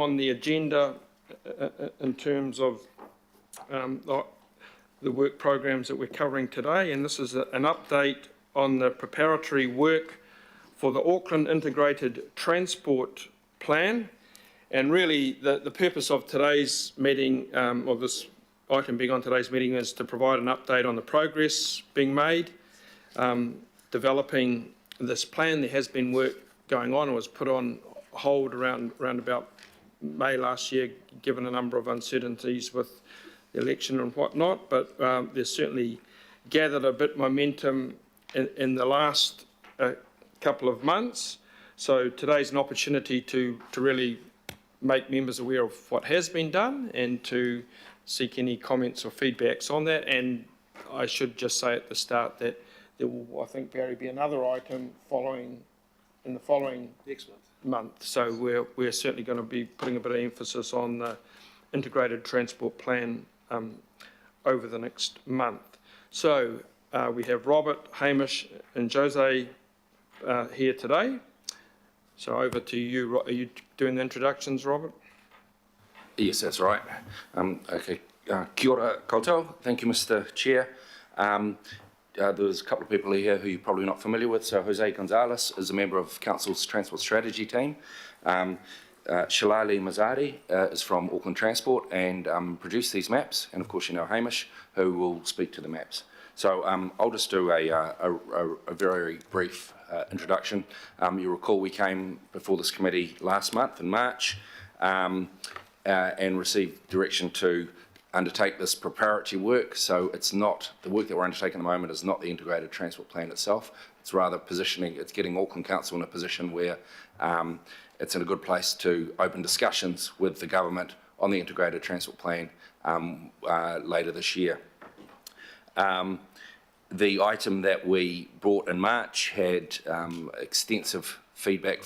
on the agenda in terms of the work programs that we're covering today, and this is an update on the preparatory work for the Auckland Integrated Transport Plan. And really the purpose of today's meeting, or this item being on today's meeting, is to provide an update on the progress being made, developing this plan. There has been work going on. It was put on hold around about May last year, given a number of uncertainties with the election and whatnot, but there's certainly gathered a bit momentum in the last couple of months. So today's an opportunity to really make members aware of what has been done and to seek any comments or feedbacks on that. And I should just say at the start that there will, I think, Barry, be another item in the following next month. So we're certainly going to be putting a bit of emphasis on the integrated transport plan over the next month. So we have Robert, Hamish and Jose here today. So over to you. Are you doing the introductions, Robert? Yes, that's right. Okay. Kia ora koutou. Thank you, Mr. Chair. There's a couple of people here who you're probably not familiar with. So Jose Gonzalez is a member of Council's Transport Strategy team. Shalali Mazari is from Auckland Transport and produced these maps. And of course, you know Hamish, who will speak to the maps. So I'll just do a very brief introduction. You recall we came before this committee last month in March and received direction to undertake this preparatory work. So it's not, the work that we're undertaking at the moment is not the integrated transport plan itself. It's rather positioning, it's getting Auckland Council in a position where it's in a good place to open discussions with the government on the integrated transport plan later this year. The item that we brought in March had extensive feedback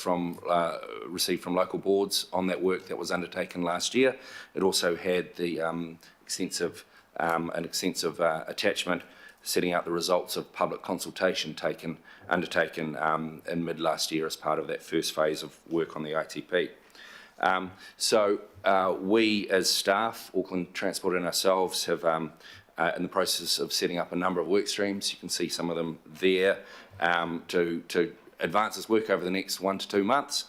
received from local boards on that work that was undertaken last year. It also had the extensive attachment setting out the results of public consultation undertaken in mid last year as part of that first phase of work on the ITP. So we as staff, Auckland Transport and ourselves, have in the process of setting up a number of work streams. You can see some of them there to advance this work over the next 1 to 2 months.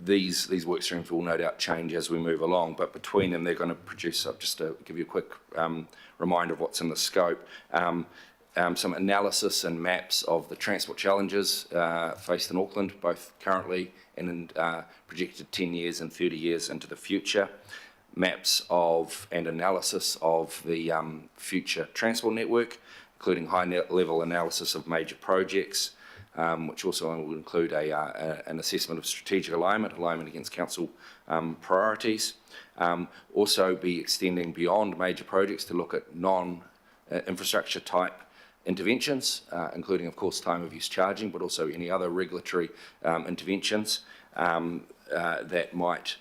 These work streams will no doubt change as we move along, but between them they're going to produce, just to give you a quick reminder of what's in the scope, some analysis and maps of the transport challenges faced in Auckland, both currently and in projected 10 years and 30 years into the future. Maps of and analysis of the future transport network, including high-level analysis of major projects, which also will include an assessment of strategic alignment against council priorities. Also be extending beyond major projects to look at non-infrastructure type interventions, including, of course, time of use charging, but also any other regulatory interventions that might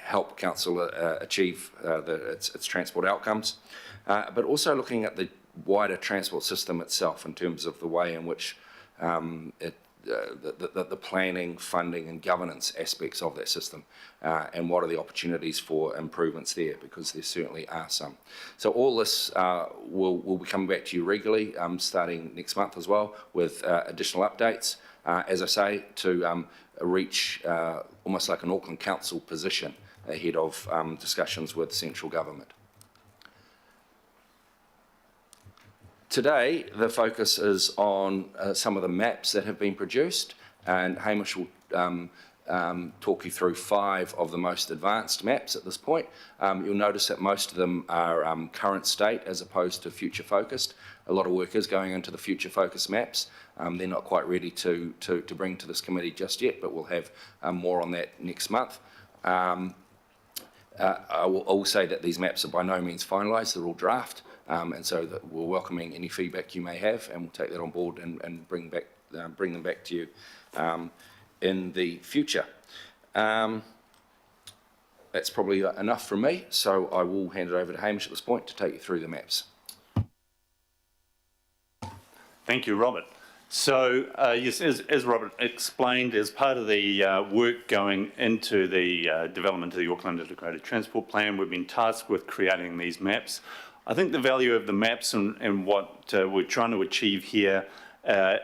help council achieve its transport outcomes, but also looking at the wider transport system itself in terms of the way in which the planning, funding and governance aspects of that system and what are the opportunities for improvements there, because there certainly are some. So all this will be coming back to you regularly starting next month as well with additional updates, as I say, to reach almost like an Auckland Council position ahead of discussions with central government. Today, the focus is on some of the maps that have been produced, and Hamish will talk you through 5 of the most advanced maps at this point. You'll notice that most of them are current state as opposed to future focused. A lot of work is going into the future focused maps. They're not quite ready to bring to this committee just yet, but we'll have more on that next month. I will say that these maps are by no means finalised, they're all draft, and so that we're welcoming any feedback you may have, and we'll take that on board and bring them back to you in the future. That's probably enough from me, so I will hand it over to Hamish at this point to take you through the maps. Thank you, Robert. So, yes, as Robert explained, as part of the work going into the development of the Auckland Integrated Transport Plan, we've been tasked with creating these maps. I think the value of the maps and what we're trying to achieve here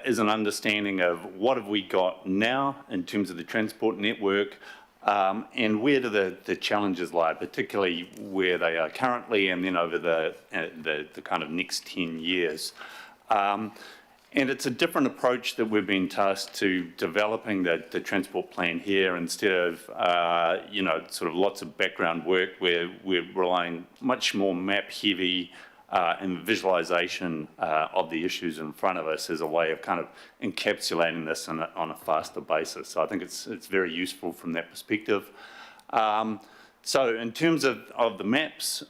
is an understanding of what have we got now in terms of the transport network, and where do the challenges lie, particularly where they are currently and then over the kind of next 10 years. And it's a different approach that we've been tasked to developing the transport plan here instead of, you know, sort of lots of background work where we're relying much more map heavy and visualization of the issues in front of us as a way of kind of encapsulating this on a faster basis. So I think it's very useful from that perspective. So in terms of the maps,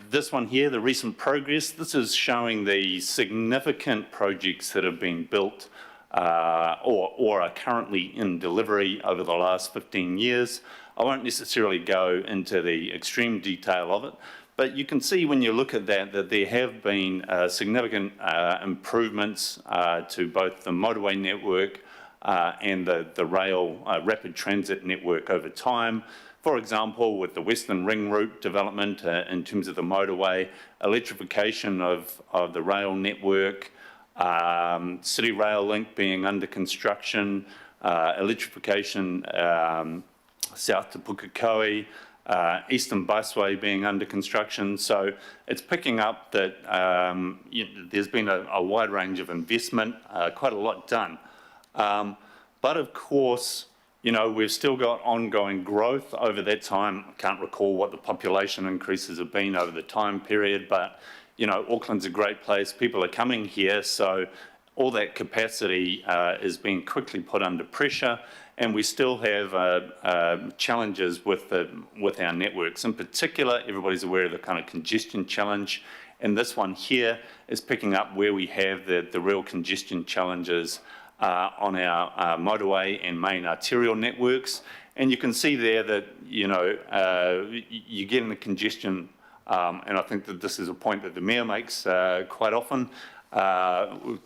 this one here, the recent progress, this is showing the significant projects that have been built or are currently in delivery over the last 15 years. I won't necessarily go into the extreme detail of it, but you can see when you look at that there have been significant improvements to both the motorway network and the rail rapid transit network over time. For example, with the Western Ring Route development in terms of the motorway, electrification of the rail network, City Rail Link being under construction, electrification south to Pukekohe, Eastern Busway being under construction. So it's picking up that there's been a wide range of investment, quite a lot done. But of course, you know, we've still got ongoing growth over that time. I can't recall what the population increases have been over the time period, but, you know, Auckland's a great place. People are coming here, so all that capacity is being quickly put under pressure, and we still have challenges with our networks. In particular, everybody's aware of the kind of congestion challenge, and this one here is picking up where we have the real congestion challenges on our motorway and main arterial networks. And you can see there that, you know, you're getting the congestion, and I think that this is a point that the Mayor makes quite often,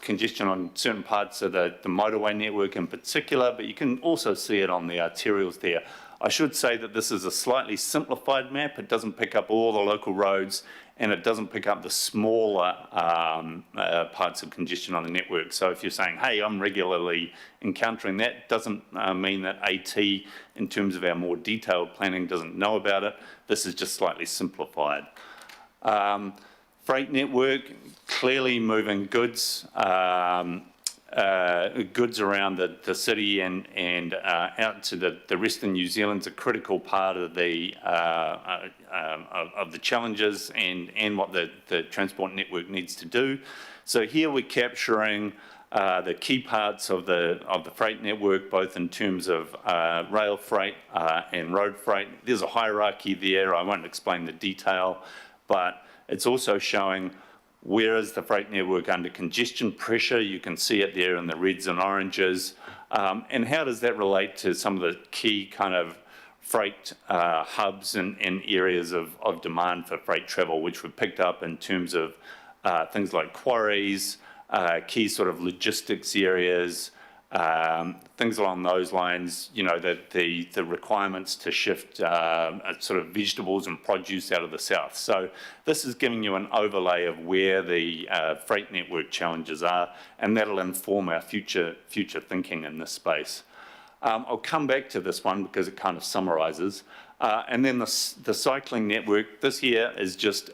congestion on certain parts of the motorway network in particular, but you can also see it on the arterials there. I should say that this is a slightly simplified map. It doesn't pick up all the local roads, and it doesn't pick up the smaller parts of congestion on the network. So if you're saying, hey, I'm regularly encountering that, doesn't mean that AT, in terms of our more detailed planning, doesn't know about it. This is just slightly simplified. Freight network, clearly moving goods, goods around the city and out to the rest of New Zealand's a critical part of the challenges and what the transport network needs to do. So here we're capturing the key parts of the freight network, both in terms of rail freight and road freight. There's a hierarchy there. I won't explain the detail, but it's also showing where is the freight network under congestion pressure. You can see it there in the reds and oranges. And how does that relate to some of the key kind of freight hubs and areas of demand for freight travel, which we've picked up in terms of things like quarries, key sort of logistics areas, things along those lines, you know, the requirements to shift sort of vegetables and produce out of the south. So this is giving you an overlay of where the freight network challenges are, and that'll inform our future thinking in this space. I'll come back to this one because it kind of summarises. And then the cycling network, this here is just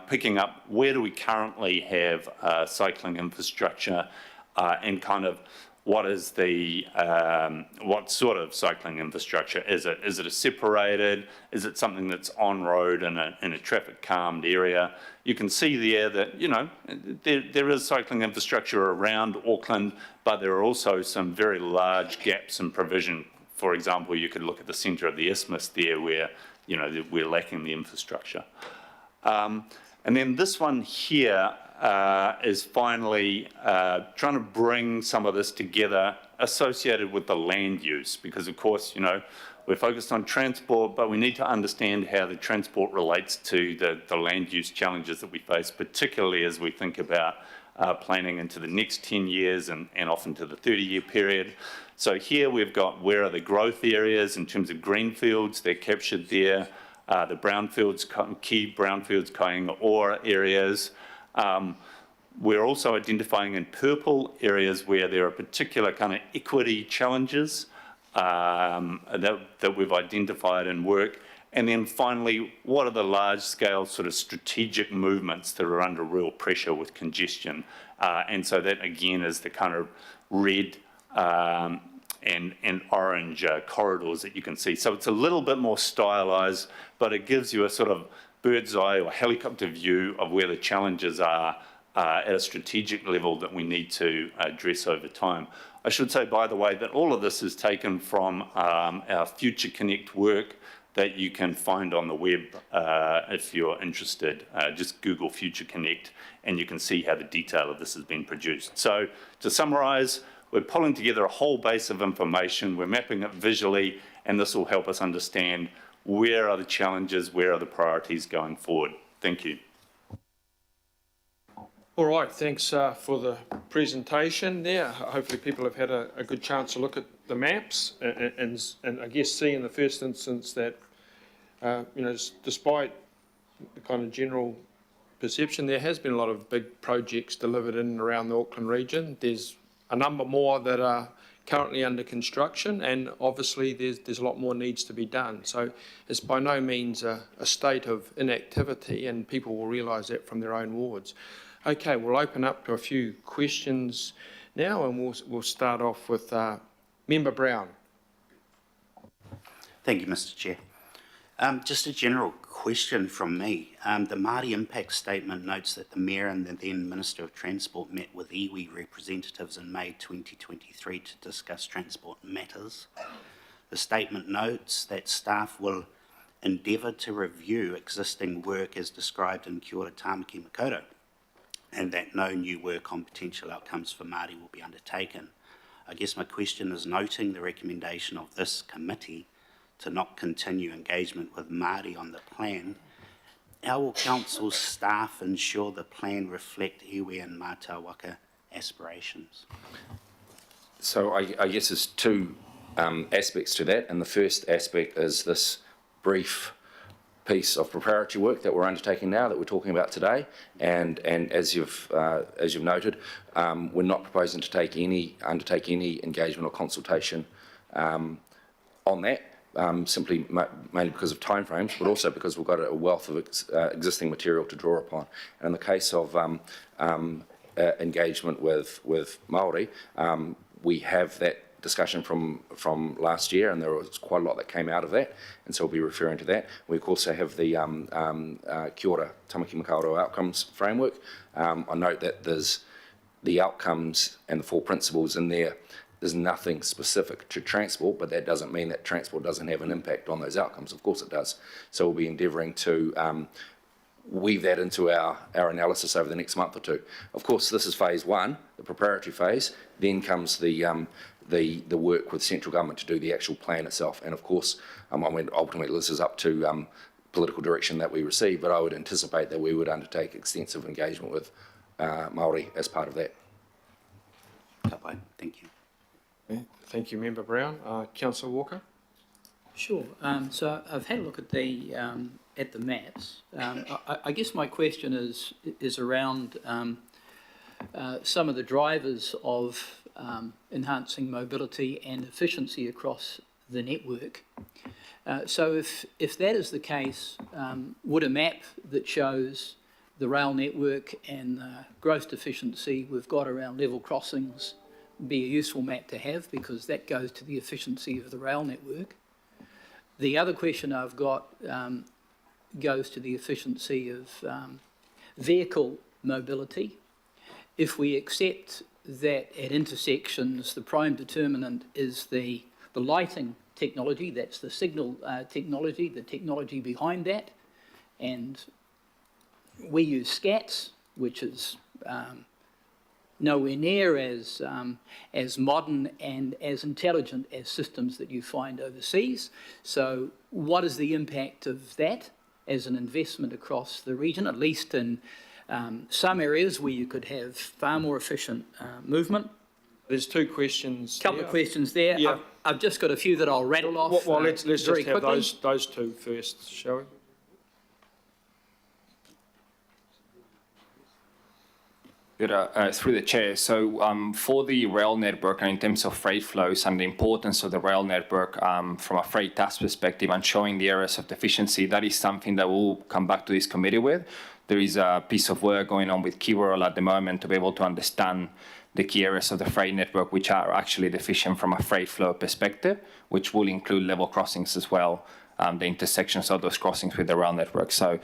picking up where do we currently have cycling infrastructure and kind of what is the, what sort of cycling infrastructure is it? Is it a separated? Is it something that's on road in a traffic calmed area? You can see there that, you know, there is cycling infrastructure around Auckland, but there are also some very large gaps in provision. For example, you could look at the centre of the isthmus there where, you know, we're lacking the infrastructure. And then this one here is finally trying to bring some of this together associated with the land use, because of course, you know, we're focused on transport, but we need to understand how the transport relates to the land use challenges that we face, particularly as we think about planning into the next 10 years and often to the 30-year period. So here we've got where are the growth areas in terms of greenfields, they're captured there, the brownfields, key brownfields, Kainga Ora areas. We're also identifying in purple areas where there are particular kind of equity challenges that we've identified in work. And then finally, what are the large-scale sort of strategic movements that are under real pressure with congestion? And so that, again, is the kind of red and orange corridors that you can see. So it's a little bit more stylised, but it gives you a sort of bird's eye or helicopter view of where the challenges are at a strategic level that we need to address over time. I should say, by the way, that all of this is taken from our Future Connect work that you can find on the web if you're interested. Just Google Future Connect and you can see how the detail of this has been produced. So to summarise, we're pulling together a whole base of information, we're mapping it visually, and this will help us understand where are the challenges, where are the priorities going forward. Thank you. All right, thanks for the presentation there. Hopefully people have had a good chance to look at the maps and I guess see in the first instance that, despite the kind of general perception, there has been a lot of big projects delivered in and around the Auckland region. There's a number more that are currently under construction, and obviously there's a lot more needs to be done. So it's by no means a state of inactivity, and people will realise that from their own wards. Okay, we'll open up to a few questions now, and we'll start off with Member Brown. Thank you, Mr. Chair. Just a general question from me. The Māori Impact Statement notes that the Mayor and the then Minister of Transport met with iwi representatives in May 2023 to discuss transport matters. The statement notes that staff will endeavour to review existing work as described in Kia ora Tāmaki Makaurau, and that no new work on potential outcomes for Māori will be undertaken. I guess my question is, noting the recommendation of this committee to not continue engagement with Māori on the plan, how will council staff ensure the plan reflect iwi and Mātāwaka aspirations? So I guess there's two aspects to that, and the first aspect is this brief piece of preparatory work that we're undertaking now, that we're talking about today, and as you've noted, we're not proposing to undertake any engagement or consultation on that, simply mainly because of timeframes, but also because we've got a wealth of existing material to draw upon. And in the case of engagement with Māori, we have that discussion from last year, and there was quite a lot that came out of that, and so we'll be referring to that. We also have the Kia ora Tāmaki Makaurau outcomes framework. I note that there's the outcomes and the 4 principles in there. There's nothing specific to transport, but that doesn't mean that transport doesn't have an impact on those outcomes. Of course it does. So we'll be endeavouring to weave that into our analysis over the next month or two. Of course, this is phase 1, the preparatory phase. Then comes the work with central government to do the actual plan itself. And of course, ultimately this is up to political direction that we receive, but I would anticipate that we would undertake extensive engagement with Māori as part of that. Thank you. Thank you, Member Brown. Councillor Walker? Sure. So I've had a look at the maps. I guess my question is around some of the drivers of enhancing mobility and efficiency across the network. So if that is the case, would a map that shows the rail network and the growth efficiency we've got around level crossings be a useful map to have, because that goes to the efficiency of the rail network? The other question I've got goes to the efficiency of vehicle mobility. If we accept that at intersections the prime determinant is the lighting technology, that's the signal technology, the technology behind that, and we use SCATs, which is nowhere near as modern and as intelligent as systems that you find overseas. So what is the impact of that as an investment across the region, at least in some areas where you could have far more efficient movement. There's two questions. Couple of questions there. Yeah. I've just got a few that I'll rattle off. Well, let's just very have quickly. those two first, shall we? Through the chair. So for the rail network and in terms of freight flows and the importance of the rail network from a freight task perspective and showing the areas of deficiency, that is something that we'll come back to this committee with. There is a piece of work going on with Keyworld at the moment to be able to understand the key areas of the freight network which are actually deficient from a freight flow perspective, which will include level crossings as well, the intersections of those crossings with the rail network. So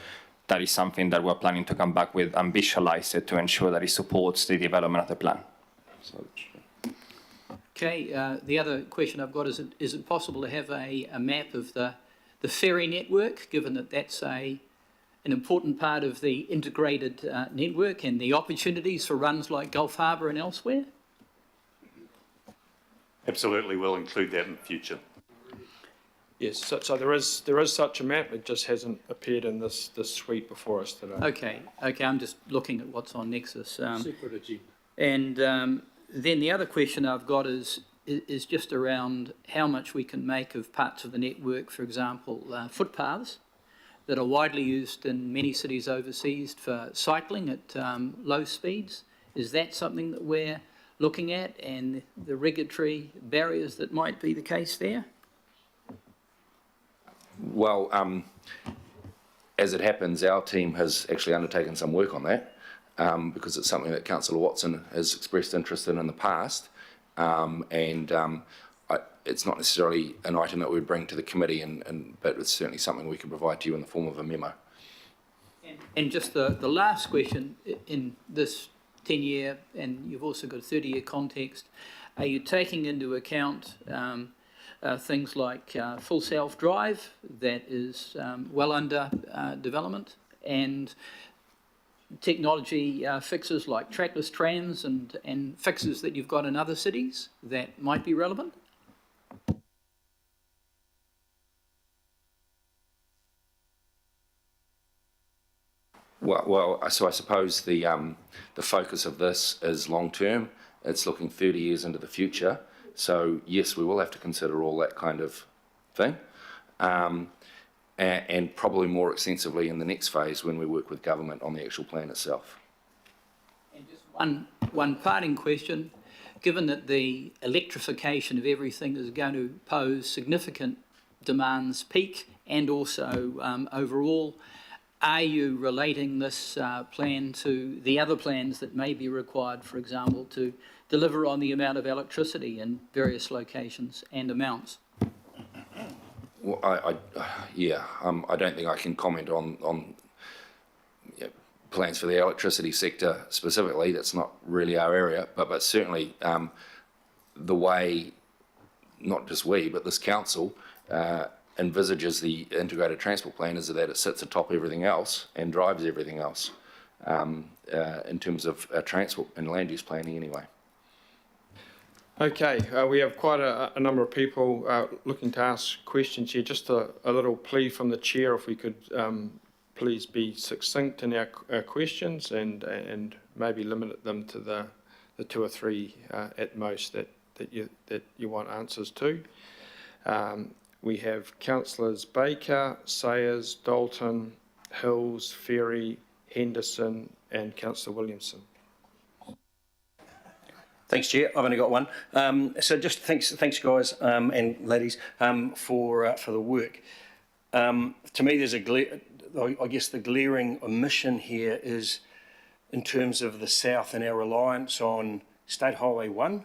that is something that we're planning to come back with and visualize it to ensure that it supports the development of the plan. So, Okay, the other question I've got is it possible to have a map of the ferry network, given that that's an important part of the integrated network and the opportunities for runs like Gulf Harbour and elsewhere? Absolutely, we'll include that in the future. Yes, so there is such a map, it just hasn't appeared in this suite before us today. Okay, I'm just looking at what's on Nexus. And then the other question I've got is just around how much we can make of parts of the network, for example, footpaths that are widely used in many cities overseas for cycling at low speeds. Is that something that we're looking at, and the regulatory barriers that might be the case there? Well, as it happens, our team has actually undertaken some work on that because it's something that Councillor Watson has expressed interest in the past, it's not necessarily an item that we would bring to the committee, but it's certainly something we can provide to you in the form of a memo. And just the last question, in this 10-year, and you've also got a 30-year context, are you taking into account things like full self-drive that is well under development, and technology fixes like trackless trams and fixes that you've got in other cities that might be relevant? Well, so I suppose the focus of this is long term. It's looking 30 years into the future. So yes, we will have to consider all that kind of thing, and probably more extensively in the next phase when we work with government on the actual plan itself. And just one parting question. Given that the electrification of everything is going to pose significant demands, peak and also overall, are you relating this plan to the other plans that may be required, for example, to deliver on the amount of electricity in various locations and amounts? Well, I don't think I can comment on plans for the electricity sector specifically. That's not really our area, but certainly the way, not just we, but this council envisages the integrated transport plan is that it sits atop everything else and drives everything else in terms of transport and land use planning anyway. Okay, we have quite a number of people looking to ask questions here. Just a little plea from the chair, if we could please be succinct in our questions and maybe limit them to the 2 or 3 at most that you want answers to. We have Councillors Baker, Sayers, Dalton, Hills, Ferry, Henderson and Councillor Williamson. Thanks, Chair. I've only got one. So just thanks guys and ladies for the work. To me, there's I guess the glaring omission here is in terms of the South and our reliance on State Highway 1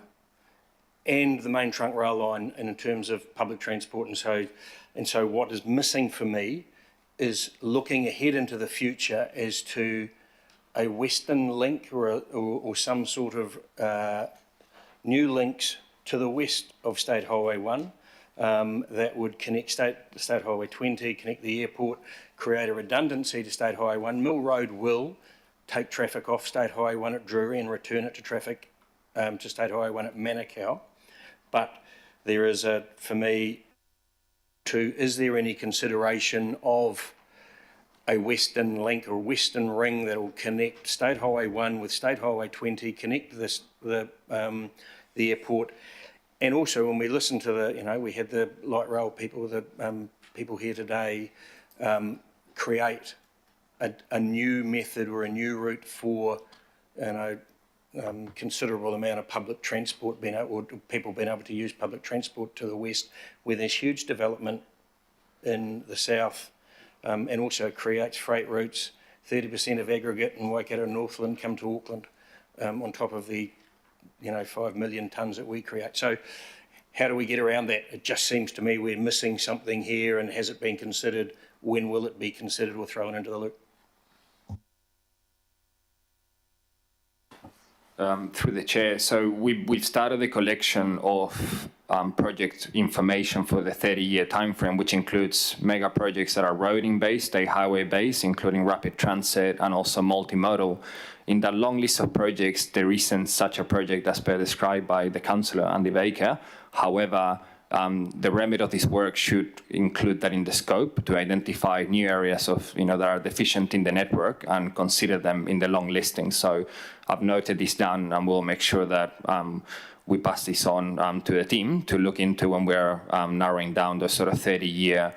and the main trunk rail line, and in terms of public transport. And so what is missing for me is looking ahead into the future as to a western link or some sort of new links to the west of State Highway 1 that would connect State Highway 20, connect the airport, create a redundancy to State Highway 1. Mill Road will take traffic off State Highway 1 at Drury and return it to traffic to State Highway 1 at Manukau. But there is for me, is there any consideration of a western link or western ring that will connect State Highway 1 with State Highway 20, connect the airport. And also when we listen to we had the light rail people, the people here today, create a new method or a new route for, considerable amount of public transport or people being able to use public transport to the west, where there's huge development in the south, and also creates freight routes. 30% of aggregate in Waikato and Northland come to Auckland, on top of the 5 million tonnes that we create. So how do we get around that? It just seems to me we're missing something here, and has it been considered? When will it be considered or thrown into the loop? Through the chair, so we've started the collection of project information for the 30-year timeframe, which includes mega projects that are roading based, they highway based, including rapid transit and also multimodal. In that long list of projects, there isn't such a project as per described by the councillor Andy Baker. However, the remit of this work should include that in the scope to identify new areas of that are deficient in the network and consider them in the long listing. So I've noted this down, and we'll make sure that we pass this on to the team to look into when we're narrowing down those sort of 30-year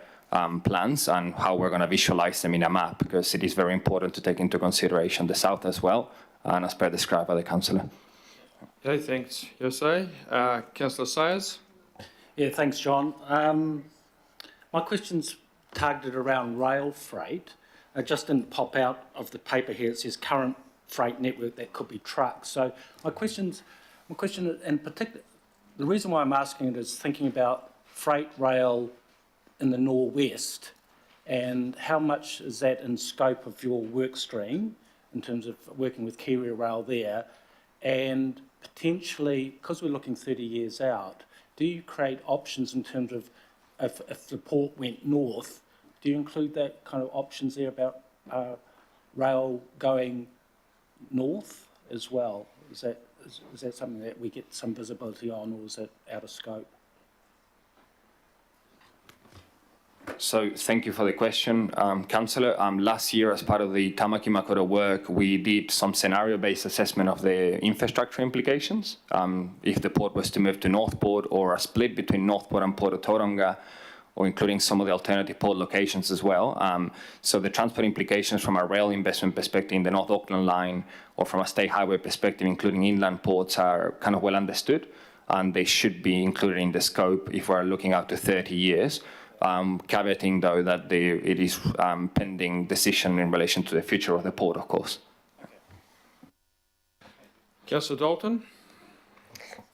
plans and how we're going to visualize them in a map, because it is very important to take into consideration the south as well, and as per described by the councillor. Okay, thanks, Jose. Councillor Sayers? Yeah, thanks, John. My question's targeted around rail freight. It just didn't pop out of the paper here. It says current freight network, that could be trucks. So my question in particular, the reason why I'm asking it is thinking about freight rail in the northwest, and how much is that in scope of your work stream in terms of working with Kiwi Rail there, and potentially, because we're looking 30 years out, do you create options in terms of if the port went north, do you include that kind of options there about rail going north as well? Is that something that we get some visibility on, or is it out of scope? So thank you for the question, Councillor. Last year, as part of the Tamaki Makaurau work, we did some scenario-based assessment of the infrastructure implications. If the port was to move to Northport, or a split between Northport and Port of Tauranga, or including some of the alternative port locations as well. So the transport implications from a rail investment perspective in the North Auckland line, or from a state highway perspective, including inland ports, are kind of well understood, and they should be included in the scope if we're looking out to 30 years. Caveating, though, that it is pending decision in relation to the future of the port, of course. Councillor Dalton?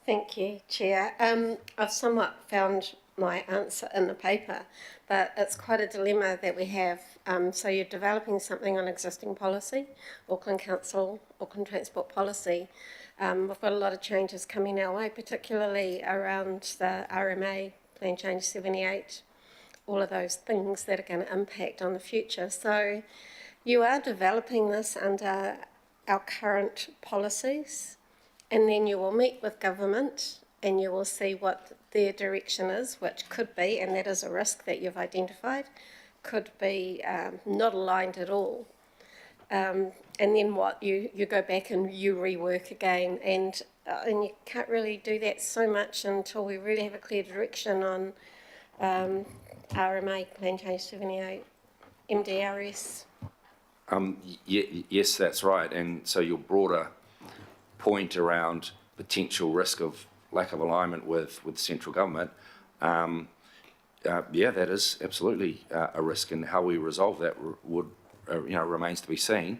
Thank you, Chair. I've somewhat found my answer in the paper, but it's quite a dilemma that we have. So you're developing something on existing policy, Auckland Council, Auckland Transport Policy. We've got a lot of changes coming our way, particularly around the RMA, Plan Change 78, all of those things that are going to impact on the future. So you are developing this under our current policies, and then you will meet with government and you will see what their direction is, which could be, and that is a risk that you've identified, could be not aligned at all. And then what, you go back and you rework again, and you can't really do that so much until we really have a clear direction on RMA, Plan Change 78, MDRS. Yes, that's right. And so your broader point around potential risk of lack of alignment with central government, yeah, that is absolutely a risk, and how we resolve that would remains to be seen.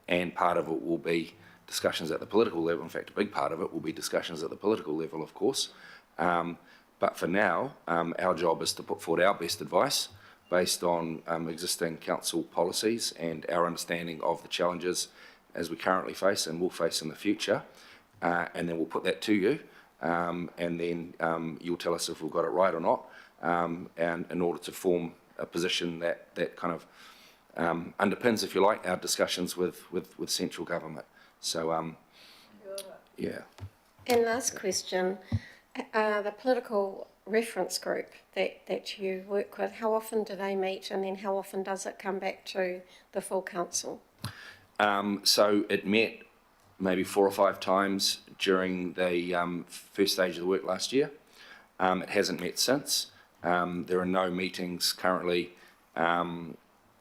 And part of it will be discussions at the political level. In fact, a big part of it will be discussions at the political level, of course. But for now, our job is to put forward our best advice based on existing council policies and our understanding of the challenges as we currently face and will face in the future. And then we'll put that to you, and then you'll tell us if we've got it right or not, and in order to form a position that kind of underpins, if you like, our discussions with central government. So, yeah. And last question, the political reference group that you work with, how often do they meet, and then how often does it come back to the full council? So it met maybe 4 or 5 times during the first stage of the work last year. It hasn't met since. There are no meetings currently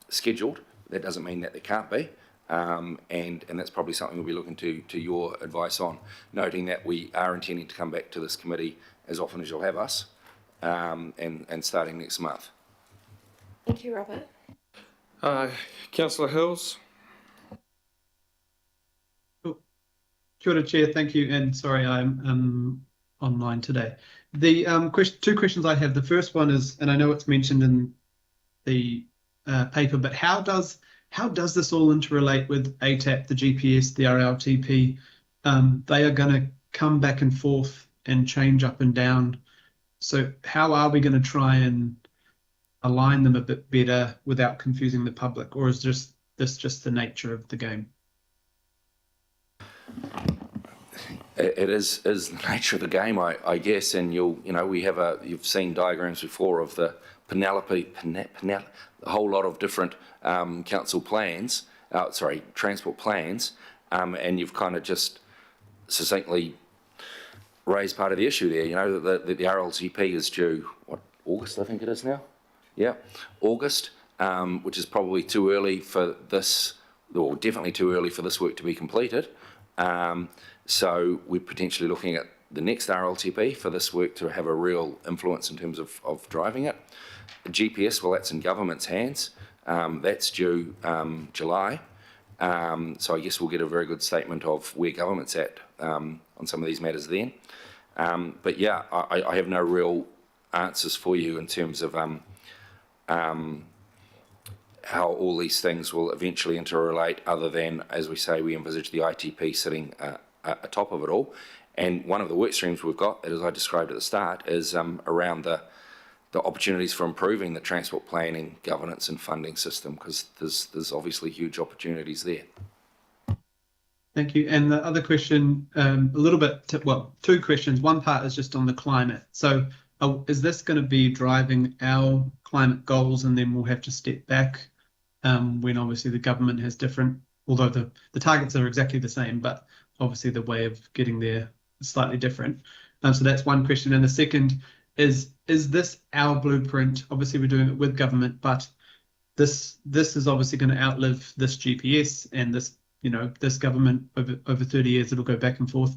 scheduled. That doesn't mean that there can't be. And that's probably something we'll be looking to your advice on, noting that we are intending to come back to this committee as often as you'll have us, and starting next month. Thank you, Robert. Councillor Hills. Kia ora, Chair, thank you, and sorry I'm online today. The two questions I have, the first one is, and I know it's mentioned in the paper, but how does this all interrelate with ATAP, the GPS, the RLTP? They are going to come back and forth and change up and down. So how are we going to try and align them a bit better without confusing the public, or is this just the nature of the game? It is the nature of the game, I guess, and you've seen diagrams before of the a whole lot of different council plans, transport plans, and you've kind of just succinctly raised part of the issue there. You know, that the RLTP is due, August, I think it is now? Yeah, August, which is probably too early for this, or definitely too early for this work to be completed. So we're potentially looking at the next RLTP for this work to have a real influence in terms of driving it. The GPS, well, that's in government's hands. That's due July. So I guess we'll get a very good statement of where government's at on some of these matters then. But yeah, I have no real answers for you in terms of how all these things will eventually interrelate, other than, as we say, we envisage the ITP sitting atop of it all. And one of the work streams we've got, as I described at the start, is around the opportunities for improving the transport planning, governance and funding system, because there's obviously huge opportunities there. Thank you. And the other question, two questions. One part is just on the climate. So is this going to be driving our climate goals, and then we'll have to step back when obviously the government has different, although the targets are exactly the same, but obviously the way of getting there is slightly different. So that's one question. And the second is this our blueprint? Obviously we're doing it with government, but this is obviously going to outlive this GPS and this, this government over 30 years. It'll go back and forth.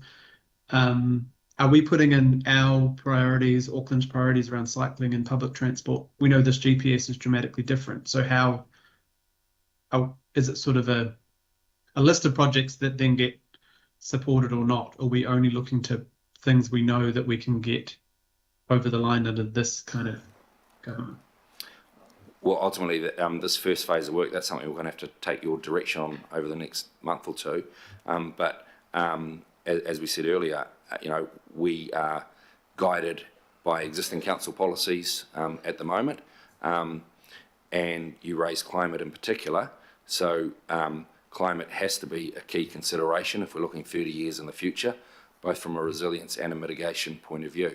Are we putting in our priorities, Auckland's priorities around cycling and public transport? We know this GPS is dramatically different. So how is it sort of a list of projects that then get supported or not? Or are we only looking to things we know that we can get over the line under this kind of government? Well, ultimately, this first phase of work, that's something we're going to have to take your direction on over the next month or two. But as we said earlier, we are guided by existing council policies at the moment, and you raise climate in particular. So climate has to be a key consideration if we're looking 30 years in the future, both from a resilience and a mitigation point of view.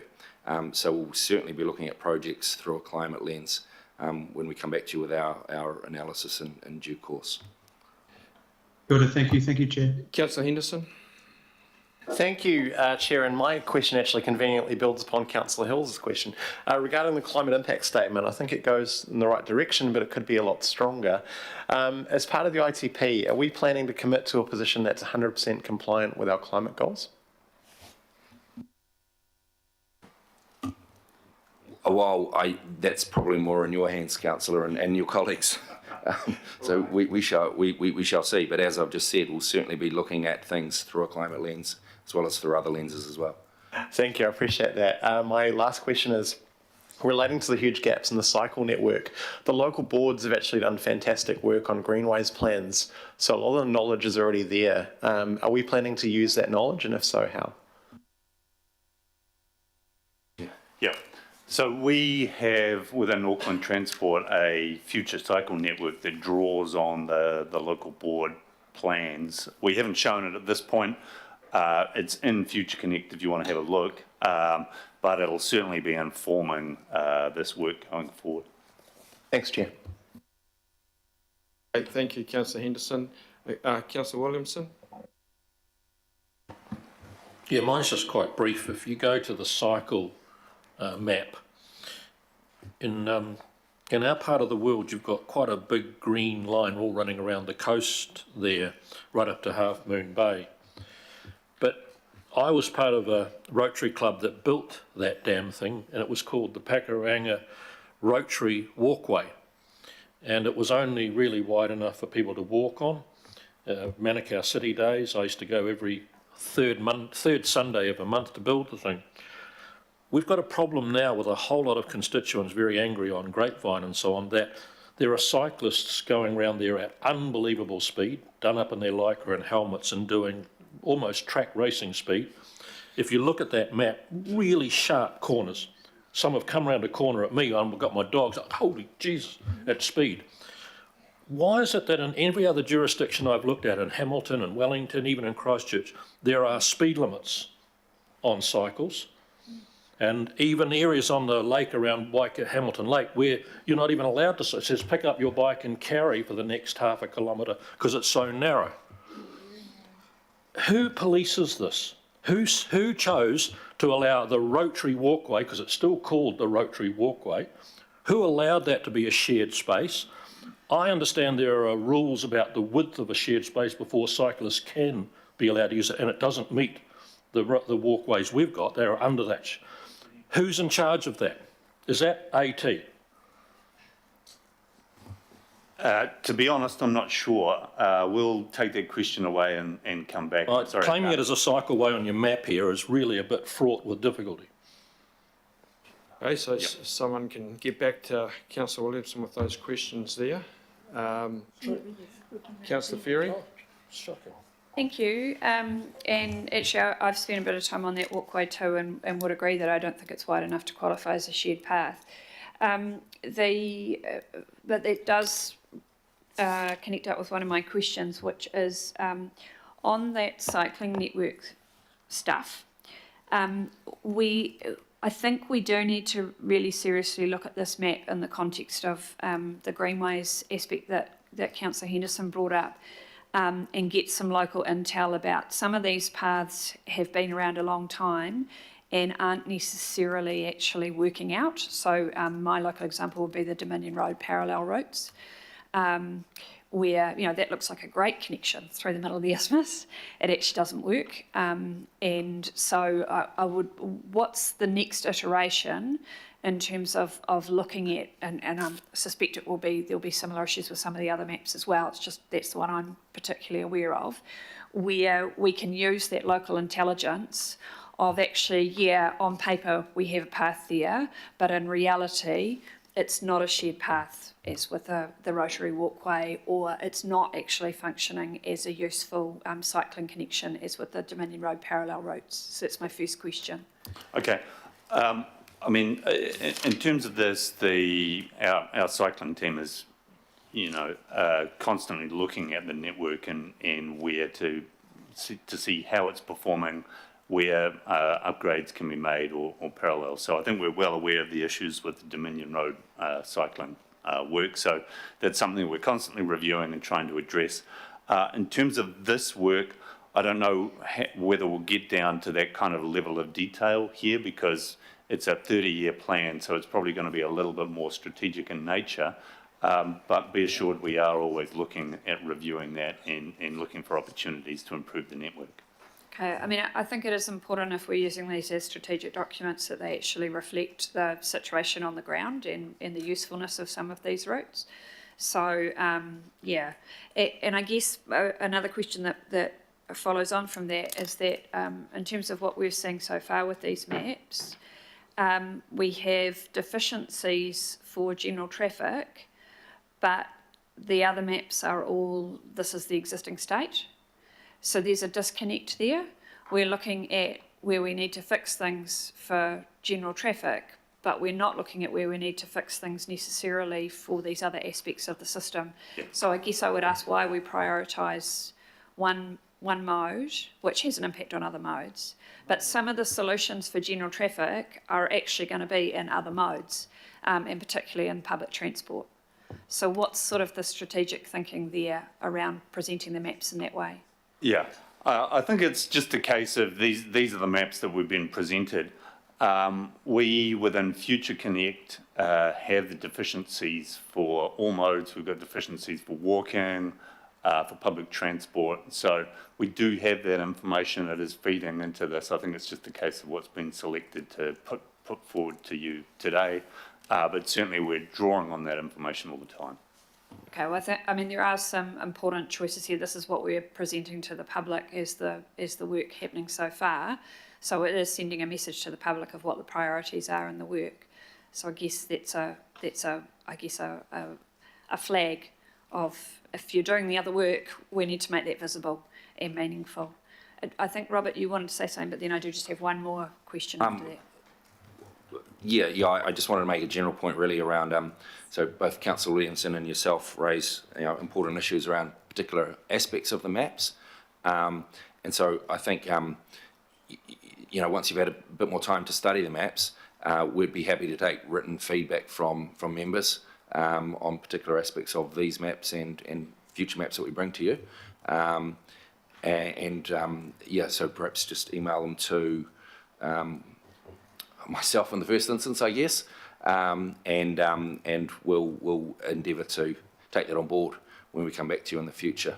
So we'll certainly be looking at projects through a climate lens when we come back to you with our analysis in due course. Good, thank you, Chair. Councillor Henderson. Thank you, Chair, and my question actually conveniently builds upon Councillor Hill's question. Regarding the climate impact statement, I think it goes in the right direction, but it could be a lot stronger. As part of the ITP, are we planning to commit to a position that's 100% compliant with our climate goals? Well, that's probably more in your hands, Councillor, and your colleagues. So we shall see. But as I've just said, we'll certainly be looking at things through a climate lens as well as through other lenses as well. Thank you, I appreciate that. My last question is relating to the huge gaps in the cycle network. The local boards have actually done fantastic work on greenways plans, so a lot of the knowledge is already there. Are we planning to use that knowledge, and if so, how? Yeah. So we have within Auckland Transport a future cycle network that draws on the local board plans. We haven't shown it at this point. It's in Future Connect if you want to have a look. but it'll certainly be informing this work going forward. Thanks, Chair. Okay, thank you, Councillor Henderson. Councillor Williamson? Yeah, mine's just quite brief. If you go to the cycle map, in our part of the world, you've got quite a big green line all running around the coast there, right up to Half Moon Bay. But I was part of a Rotary club that built that damn thing, and it was called the Pakuranga Rotary Walkway. And it was only really wide enough for people to walk on. Manukau City days, I used to go every third Sunday of a month to build the thing. We've got a problem now with a whole lot of constituents very angry on Grapevine and so on, that there are cyclists going around there at unbelievable speed, done up in their Leica and helmets and doing almost track racing speed. If you look at that map, really sharp corners. Some have come around a corner at me, I've got my dogs, like, holy Jesus, at speed. Why is it that in every other jurisdiction I've looked at, in Hamilton and Wellington, even in Christchurch, there are speed limits on cycles, and even areas on the lake around Hamilton Lake where you're not even allowed to, it says pick up your bike and carry for the next half a kilometre because it's so narrow. Who polices this? Who chose to allow the Rotary Walkway, because it's still called the Rotary Walkway, who allowed that to be a shared space? I understand there are rules about the width of a shared space before cyclists can be allowed to use it, and it doesn't meet the walkways we've got. They're under that. Who's in charge of that? Is that AT? To be honest, I'm not sure. We'll take that question away and come back. Sorry, claiming it as a cycleway on your map here is really a bit fraught with difficulty. Okay, so someone can get back to Councillor Williamson with those questions there. Councillor Ferry? Shocking. Thank you. And actually, I've spent a bit of time on that walkway too, and would agree that I don't think it's wide enough to qualify as a shared path. But it does connect up with one of my questions, which is on that cycling network stuff. I think we do need to really seriously look at this map in the context of the greenways aspect that Councillor Henderson brought up, and get some local intel about some of these paths have been around a long time and aren't necessarily actually working out. So my local example would be the Dominion Road parallel routes, where, you know, that looks like a great connection through the middle of the isthmus. It actually doesn't work. And so what's the next iteration in terms of looking at, and I suspect there'll be similar issues with some of the other maps as well. It's just that's the one I'm particularly aware of, where we can use that local intelligence of actually, yeah, on paper we have a path there, but in reality it's not a shared path as with the Rotary Walkway, or it's not actually functioning as a useful cycling connection as with the Dominion Road parallel routes. So that's my first question. Okay. I mean, in terms of this, our cycling team is, you know, constantly looking at the network and where to see how it's performing, where upgrades can be made or parallel. So I think we're well aware of the issues with the Dominion Road cycling work. So that's something we're constantly reviewing and trying to address. In terms of this work, I don't know whether we'll get down to that kind of level of detail here, because it's a 30-year plan, so it's probably going to be a little bit more strategic in nature. But be assured we are always looking at reviewing that and looking for opportunities to improve the network. Okay, I mean, I think it is important if we're using these as strategic documents that they actually reflect the situation on the ground and the usefulness of some of these routes. So, yeah. And I guess another question that follows on from that is that in terms of what we're seeing so far with these maps, we have deficiencies for general traffic, but the other maps are all, this is the existing state. So there's a disconnect there. We're looking at where we need to fix things for general traffic, but we're not looking at where we need to fix things necessarily for these other aspects of the system. Yeah. So I guess I would ask why we prioritise one one mode, which has an impact on other modes, but some of the solutions for general traffic are actually going to be in other modes, and particularly in public transport. So what's sort of the strategic thinking there around presenting the maps in that way? Yeah, I think it's just a case of these are the maps that we've been presented. We, within Future Connect, have the deficiencies for all modes. We've got deficiencies for walking, for public transport. So we do have that information that is feeding into this. I think it's just a case of what's been selected to put forward to you today. But certainly we're drawing on that information all the time. Okay, well, I mean, there are some important choices here. This is what we're presenting to the public as the work happening so far. So it is sending a message to the public of what the priorities are in the work. So I guess that's a flag of, if you're doing the other work, we need to make that visible and meaningful. I think, Robert, you wanted to say something, but then I do just have one more question after that. Yeah, I just wanted to make a general point really around, so both Councillor Williamson and yourself raise important issues around particular aspects of the maps. And so I think, once you've had a bit more time to study the maps, we'd be happy to take written feedback from members on particular aspects of these maps and future maps that we bring to you. So perhaps just email them to myself in the first instance, I guess, and we'll endeavour to take that on board when we come back to you in the future.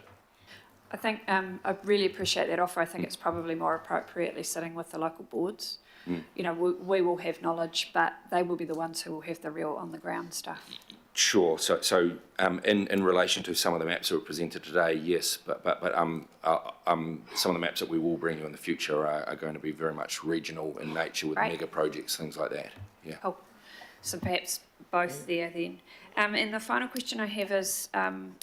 I think I really appreciate that offer. I think it's probably more appropriately sitting with the local boards. We will have knowledge, but they will be the ones who will have the real on the ground stuff. Sure. So in relation to some of the maps that were presented today, yes, but some of the maps that we will bring you in the future are going to be very much regional in nature with mega projects, things like that. Yeah. Cool. So perhaps both there then. And the final question I have is, and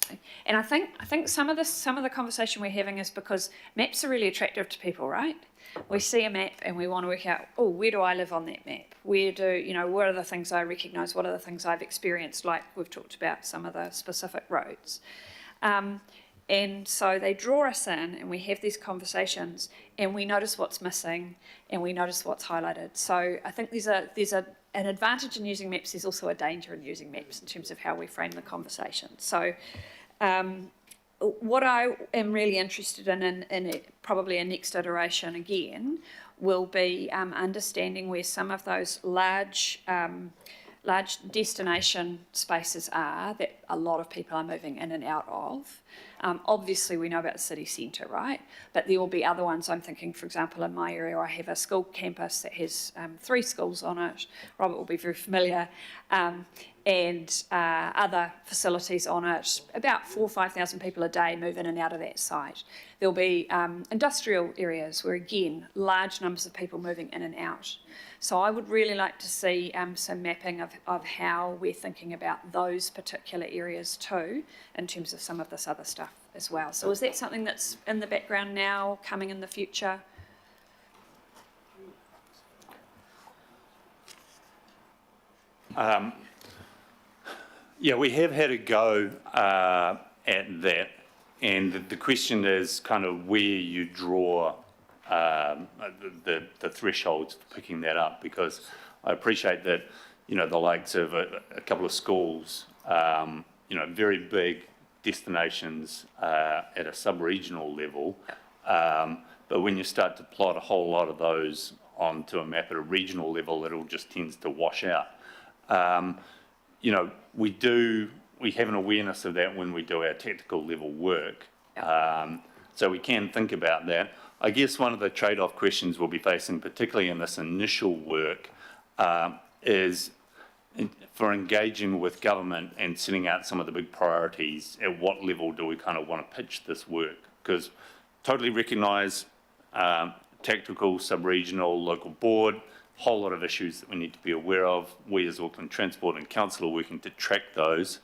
I think some of the conversation we're having is because maps are really attractive to people, right? We see a map and we want to work out, oh, where do I live on that map? What are the things I recognise? What are the things I've experienced? Like we've talked about some of the specific roads. And so they draw us in and we have these conversations and we notice what's missing and we notice what's highlighted. So I think there's an advantage in using maps. There's also a danger in using maps in terms of how we frame the conversation. So what I am really interested in probably a next iteration again, will be understanding where some of those large destination spaces are that a lot of people are moving in and out of. Obviously, we know about the city centre, right? But there will be other ones. I'm thinking, for example, in my area, I have a school campus that has 3 schools on it. Robert will be very familiar. And other facilities on it. About 4,000 or 5,000 people a day move in and out of that site. There'll be industrial areas where, again, large numbers of people moving in and out. So I would really like to see some mapping of how we're thinking about those particular areas too, in terms of some of this other stuff as well. So is that something that's in the background now, coming in the future? Yeah, we have had a go at that, and the question is kind of where you draw the thresholds for picking that up, because I appreciate that, the likes of a couple of schools, very big destinations at a sub-regional level, but when you start to plot a whole lot of those onto a map at a regional level, it all just tends to wash out. We have an awareness of that when we do our technical level work. So we can think about that. I guess one of the trade-off questions we'll be facing, particularly in this initial work, is for engaging with government and setting out some of the big priorities, at what level do we kind of want to pitch this work? Because totally recognise tactical, sub-regional, local board, whole lot of issues that we need to be aware of. We as Auckland Transport and Council are working to track those.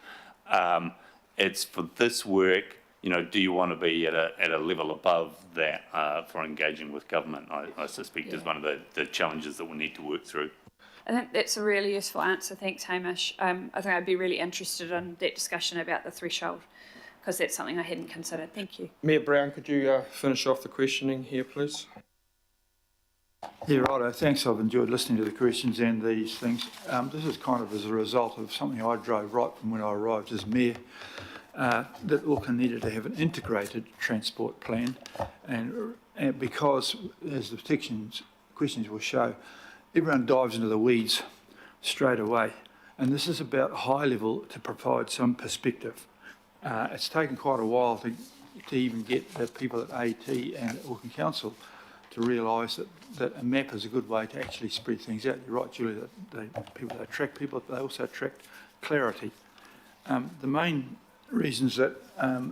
It's for this work, do you want to be at a level above that for engaging with government? I suspect is one of the challenges that we need to work through. I think that's a really useful answer. Thanks, Hamish. I think I'd be really interested in that discussion about the threshold, because that's something I hadn't considered. Thank you. Mayor Brown, could you finish off the questioning here, please? Yeah, righto. Thanks. I've enjoyed listening to the questions and these things. This is kind of as a result of something I drove right from when I arrived as mayor, that Auckland needed to have an integrated transport plan, and because, as the questions will show, everyone dives into the weeds straight away, and this is about high level to provide some perspective. It's taken quite a while to even get the people at AT and Auckland Council to realise that a map is a good way to actually spread things out. You're right, Julie, that people that attract people, they also attract clarity. The main reasons that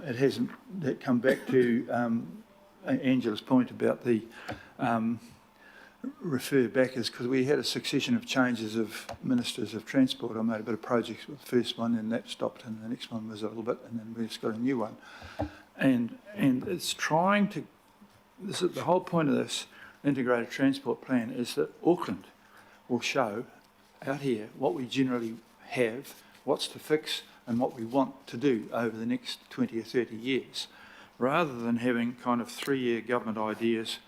it hasn't come back to Angela's point about the refer back is because we had a succession of changes of ministers of transport. I made a bit of projects with the first one, and that stopped, and the next one was a little bit, and then we just got a new one. And it's trying to, this is the whole point of this integrated transport plan, is that Auckland will show out here what we generally have, what's to fix, and what we want to do over the next 20 or 30 years, rather than having kind of 3-year government ideas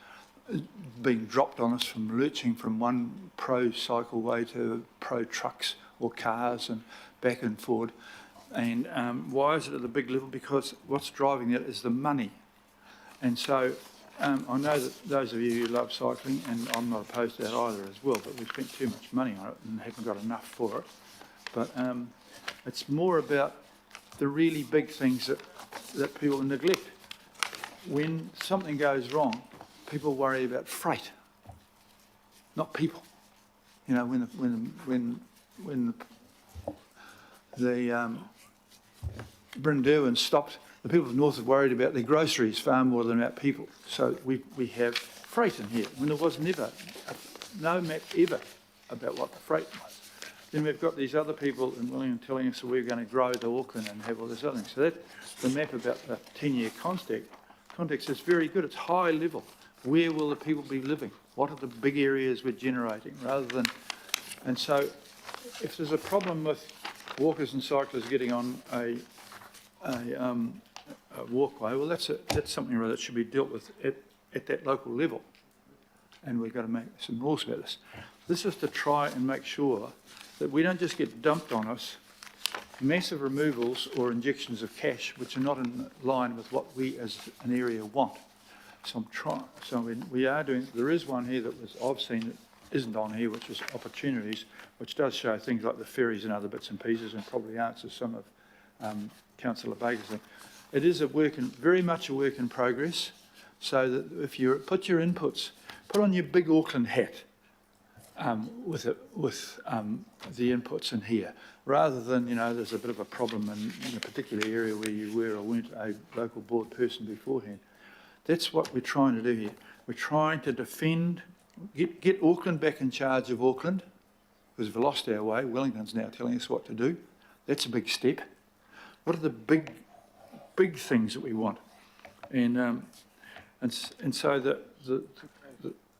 being dropped on us from lurching from one pro-cycleway to pro-trucks or cars and back and forward. And why is it at the big level? Because what's driving that is the money. And so I know that those of you who love cycling, and I'm not opposed to that either as well, but we've spent too much money on it and haven't got enough for it. But it's more about the really big things that people neglect. When something goes wrong, people worry about freight, not people. You know, when the Brynderwan stopped, the people of the north are worried about their groceries far more than about people. So we have freight in here, when there was never, no map ever about what the freight was. Then we've got these other people in Wellington telling us that we're going to grow to Auckland and have all this other thing. So that the map about the 10-year context is very good. It's high level. Where will the people be living? What are the big areas we're generating? Rather than, and so if there's a problem with walkers and cyclists getting on a walkway, well, that's something that should be dealt with at that local level. And we've got to make some rules about this. This is to try and make sure that we don't just get dumped on us massive removals or injections of cash which are not in line with what we as an area want. So I'm trying. So we are doing. There is one here that I've seen that isn't on here, which is opportunities, which does show things like the ferries and other bits and pieces, and probably answers some of Councillor Baker's thing. It is very much a work in progress. So that if you put your inputs, put on your big Auckland hat with the inputs in here, rather than, you know, there's a bit of a problem in a particular area where you were or weren't a local board person beforehand. That's what we're trying to do here. We're trying to defend, get Auckland back in charge of Auckland, because we've lost our way. Wellington's now telling us what to do. That's a big step. What are the big things that we want? And so the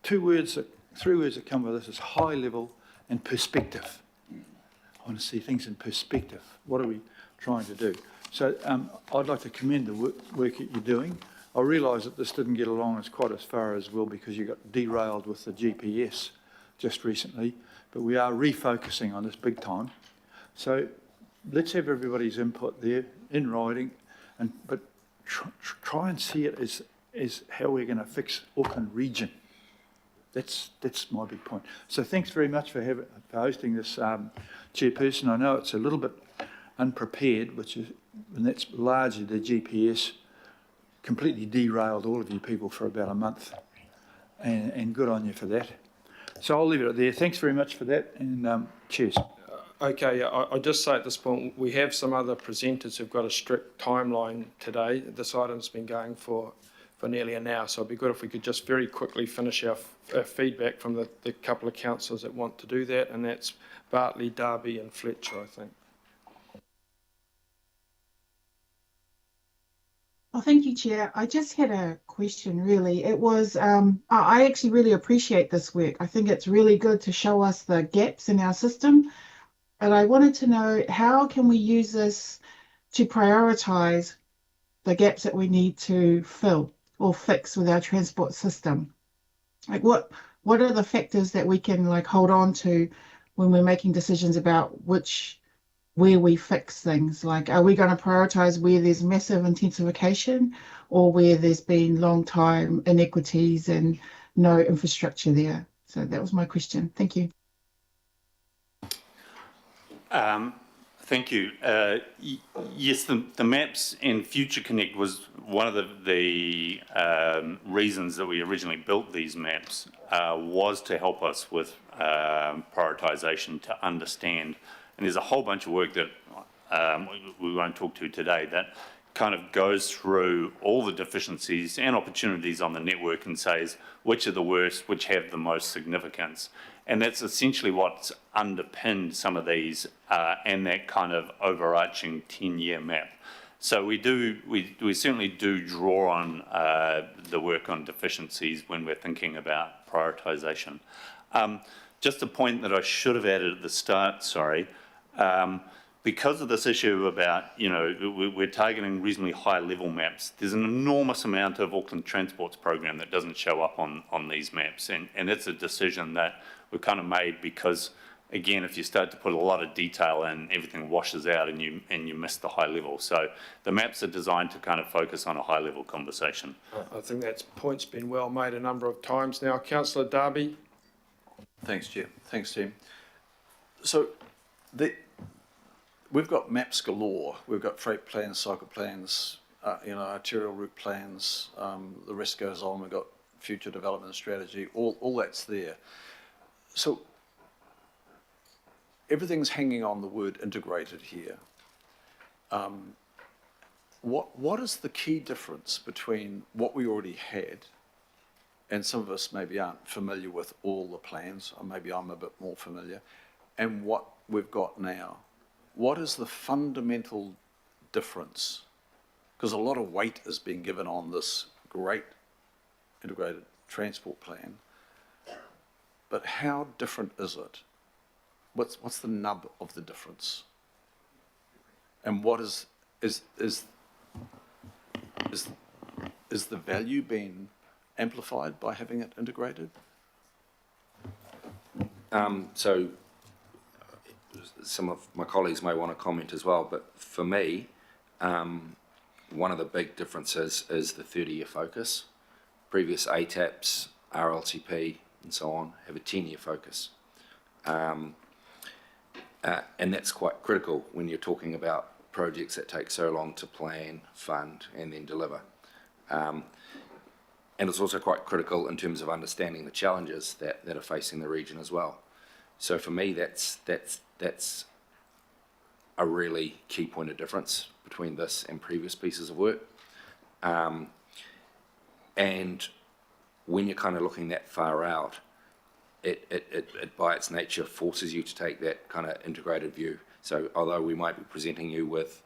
three words that come with this is high level and perspective. I want to see things in perspective. What are we trying to do? So I'd like to commend the work that you're doing. I realise that this didn't get along quite as far as well because you got derailed with the GPS just recently, but we are refocusing on this big time. So let's have everybody's input there in writing, but try and see it as how we're going to fix Auckland region. That's my big point. So thanks very much for hosting this, chairperson. I know it's a little bit unprepared, and that's largely the GPS completely derailed all of you people for about a month, and good on you for that. So I'll leave it there. Thanks very much for that, and cheers. Okay, I'll just say at this point, we have some other presenters who've got a strict timeline today. This item's been going for nearly an hour, so it'd be good if we could just very quickly finish our feedback from the couple of councillors that want to do that, and that's Bartley, Darby and Fletcher, I think. Oh, thank you, Chair. I just had a question, really. It was, I actually really appreciate this work. I think it's really good to show us the gaps in our system. But I wanted to know, how can we use this to prioritise the gaps that we need to fill or fix with our transport system? Like what are the factors that we can like hold on to when we're making decisions about where we fix things? Like, are we going to prioritize where there's massive intensification or where there's been long time inequities and no infrastructure there? So that was my question. Thank you. Thank you. Yes, the maps in Future Connect was one of the reasons that we originally built these maps was to help us with prioritisation, to understand. And there's a whole bunch of work that we won't talk to today that kind of goes through all the deficiencies and opportunities on the network and says which are the worst, which have the most significance. And that's essentially what's underpinned some of these and that kind of overarching 10-year map. So we certainly do draw on the work on deficiencies when we're thinking about prioritisation. Just a point that I should have added at the start, sorry, because of this issue about, we're targeting reasonably high level maps, there's an enormous amount of Auckland Transport's program that doesn't show up on these maps. And it's a decision that we've kind of made because, again, if you start to put a lot of detail in, everything washes out and you miss the high level. So the maps are designed to kind of focus on a high level conversation. I think that point's been well made a number of times now. Councillor Darby. Thanks, Chair. Thanks, team. So we've got maps galore. We've got freight plans, cycle plans, arterial route plans. The rest goes on. We've got future development strategy. All that's there. So everything's hanging on the word integrated here. What is the key difference between what we already had, and some of us maybe aren't familiar with all the plans, or maybe I'm a bit more familiar, and what we've got now? What is the fundamental difference? Because a lot of weight is being given on this great integrated transport plan, but how different is it? What's the nub of the difference? And what is the value being amplified by having it integrated? So some of my colleagues may want to comment as well, but for me, one of the big differences is the 30-year focus. Previous ATAPs, RLTP, and so on have a 10-year focus. And that's quite critical when you're talking about projects that take so long to plan, fund, and then deliver. And it's also quite critical in terms of understanding the challenges that are facing the region as well. So for me, that's a really key point of difference between this and previous pieces of work. And when you're kind of looking that far out, it by its nature forces you to take that kind of integrated view. So although we might be presenting you with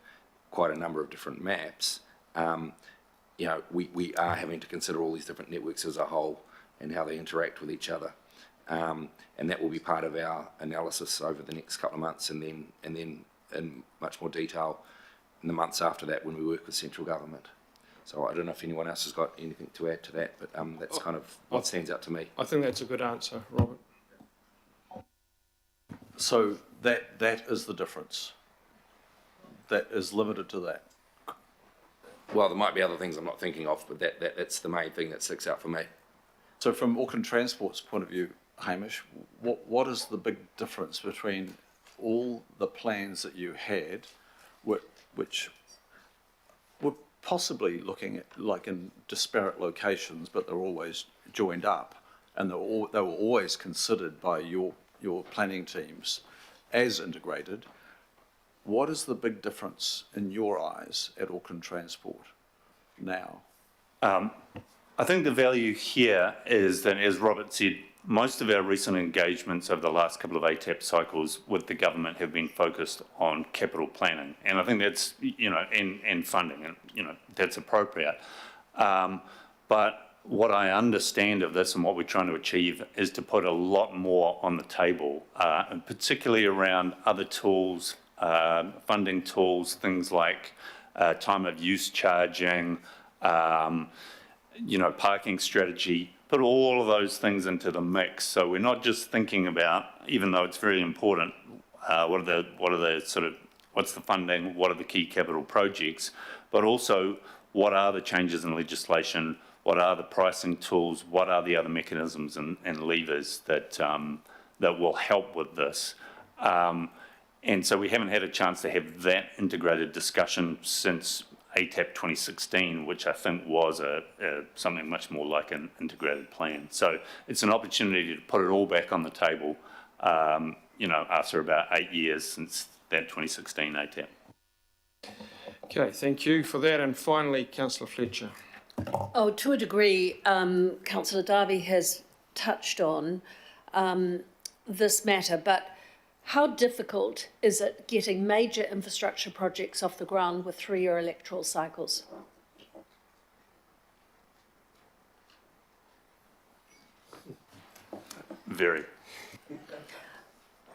quite a number of different maps, we are having to consider all these different networks as a whole and how they interact with each other. And that will be part of our analysis over the next couple of months, and then in much more detail in the months after that when we work with central government. So I don't know if anyone else has got anything to add to that, but that's kind of what stands out to me. I think that's a good answer, Robert. So that is the difference. That is limited to that. Well, there might be other things I'm not thinking of, but that's the main thing that sticks out for me. So from Auckland Transport's point of view, Hamish, what is the big difference between all the plans that you had, which were possibly looking at like in disparate locations, but they're always joined up, and they were always considered by your planning teams as integrated? What is the big difference in your eyes at Auckland Transport now? I think the value here is that, as Robert said, most of our recent engagements over the last couple of ATAP cycles with the government have been focused on capital planning. And I think that's, and funding, and, that's appropriate. But what I understand of this and what we're trying to achieve is to put a lot more on the table, and particularly around other tools, funding tools, things like time of use charging, parking strategy, put all of those things into the mix. So we're not just thinking about, even though it's very important, what's the funding, what are the key capital projects, but also what are the changes in legislation, what are the pricing tools, what are the other mechanisms and levers that will help with this. And so we haven't had a chance to have that integrated discussion since ATAP 2016, which I think was something much more like an integrated plan. So it's an opportunity to put it all back on the table, after about 8 years since that 2016 ATAP. Okay, thank you for that. And finally, Councillor Fletcher. Oh, to a degree, Councillor Darby has touched on this matter, but how difficult is it getting major infrastructure projects off the ground with 3-year electoral cycles? Very.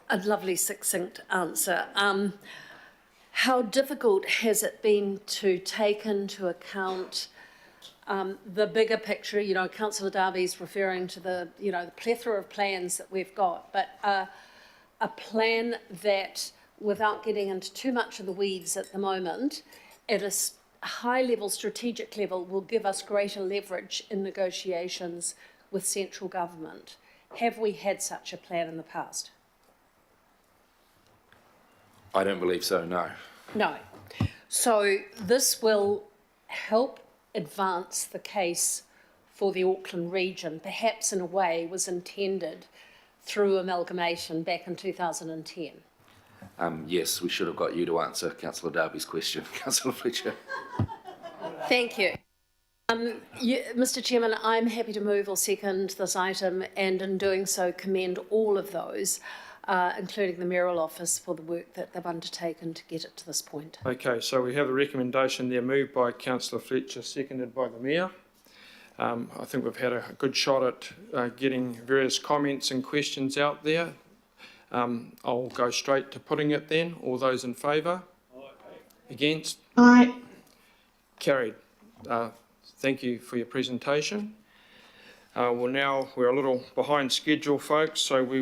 A lovely succinct answer. How difficult has it been to take into account the bigger picture? Councillor Darby's referring to the plethora of plans that we've got, but a plan that, without getting into too much of the weeds at the moment, at a high-level, strategic level, will give us greater leverage in negotiations with central government. Have we had such a plan in the past? I don't believe so, no. No. So this will help advance the case for the Auckland region, perhaps in a way was intended through amalgamation back in 2010. Yes, we should have got you to answer Councillor Darby's question, Councillor Fletcher. Thank you. Mr. Chairman, I'm happy to move or second this item, and in doing so commend all of those, including the mayoral office, for the work that they've undertaken to get it to this point. Okay, so we have a recommendation there moved by Councillor Fletcher, seconded by the Mayor. I think we've had a good shot at getting various comments and questions out there. I'll go straight to putting it then. All those in favour? Against? Aye. Carried. Thank you for your presentation. We're a little behind schedule, folks, so we